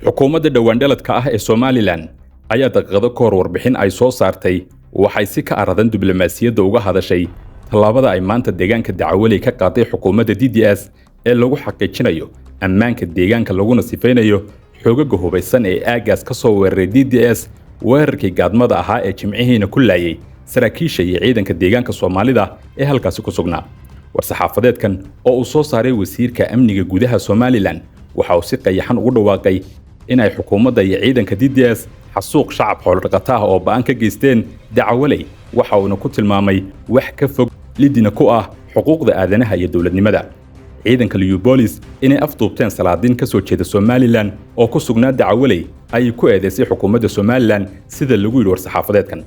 xukuumadda dhawaandhaladka ah ee Somaliland ayaa daqiiqado ka hor warbixin ay soo saartay waxay si ka aradan diblomaasiyadda uga hadashay tallaabada ay maanta deegaanka Dacwaley ka qaaday xukuumadda DDS ee lagu xaqiijinayo ammaanka deegaanka laguna sifeynayo xoogagga hubaysan ee aagaas ka soo weeraray DDS weerarkii gaadmada ahaa ee jimcihiina ku laayay saraakiisha iyo ciidanka deegaanka Soomaalida ee halkaasi ku sugnaa war-saxaafadeedkan oo uu soo saaray wasiirka amniga gudaha Somaliland waxa uu si qayaxan ugu dhawaaqay in ay xukuumadda iyo ciidanka DDS xasuuq shacab xoolo-dhaqato ah oo ba'an ka geysteen Dacwaley waxa uuna ku tilmaamay wax ka fog lidina ku ah xuquuqda aadanaha iyo dawladnimada ciidanka Liubolis inay afduubteen salaadiin ka soo jeeda Somaliland oo ku sugnaa Dacwaley ay ku eedeysay xukuumadda Somaliland sida lagu yiri war-saxaafadeedkan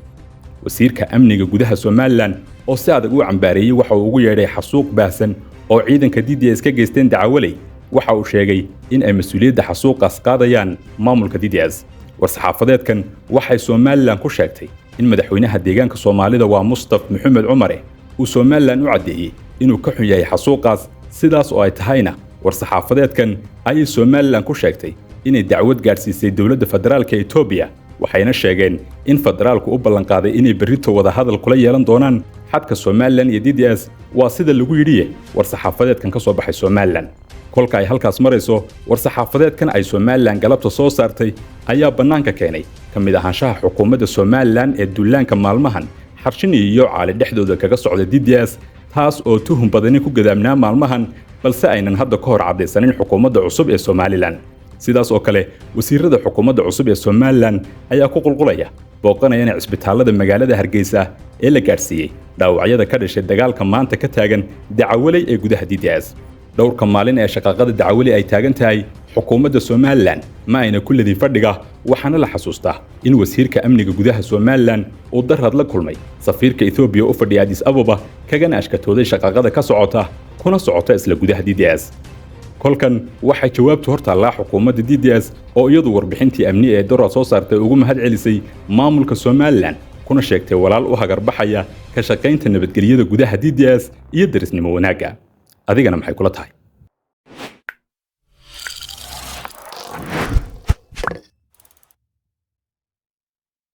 wasiirka amniga gudaha Somaliland oo si adag u cambaareeyay waxa uu ugu yeedhay xasuuq baahsan oo ciidanka DDS ka geysteen Dacwaley waxa uu sheegay in ay mas'uuliyadda xasuuqaas qaadayaan maamulka DDS war-saxaafadeedkan waxay Somaliland ku sheegtay in madaxweynaha deegaanka Soomaalida waa Mustafa Maxamed Cumar uu Somaliland u cadeeyay inuu ka xun yahay xasuuqaas sidaas oo ay tahayna war-saxaafadeedkan ay Somaliland ku sheegtay inay dacwad gaarsiisay dawladda federaalka Itoobiya waxayna sheegeen in federaalku u ballan qaaday inay berrito wada hadal kula yeelan doonaan xadka Somaliland iyo DDS waa sida lagu yiri war-saxaafadeedkan ka soo baxay Somaliland kolka ay halkaas marayso war-saxaafadeedkan ay Somaliland galabta soo saartay ayaa banaanka keenay kamid ahaanshaha xukuumadda Somaliland ee duulaanka maalmahan xarshin iyo caali dhexdooda kaga socda DDS taas oo tuhun badani ku gadaamnaa maalmahan balse aynan hadda ka hor cadeysanin xukuumadda cusub ee Somaliland sidaas oo kale wasiirada xukuumadda cusub ee Somaliland ayaa ku qulqulaya booqanayna cisbitaalada magaalada Hargeysa ee la gaarsiiyay dhaawacyada ka dhashay dagaalka maanta ka taagan Dacwaley ee gudaha DDS dhowrka maalin ee shaqaqada Dacwaley ay taagan tahay xukuumadda Somaliland ma ayna kulladii fadhiga waxaana la xasuustaa in wasiirka amniga gudaha Somaliland uu darrad la kulmay safiirka Ethiopia u fadhiya Addis Ababa kagana ashkatooday shaqaqada ka socota kuna socota isla gudaha DDS kolkan waxay jawaabtu hortaallaa xukuumadda DDS oo iyadu warbixintii amni ee dora soo saartay ugu mahad celisay maamulka Somaliland kuna sheegtay walaal u hagarbaxaya ka shaqaynta nabadgelyada gudaha DDS iyo darisnimo wanaaga adigana maxay kula tahay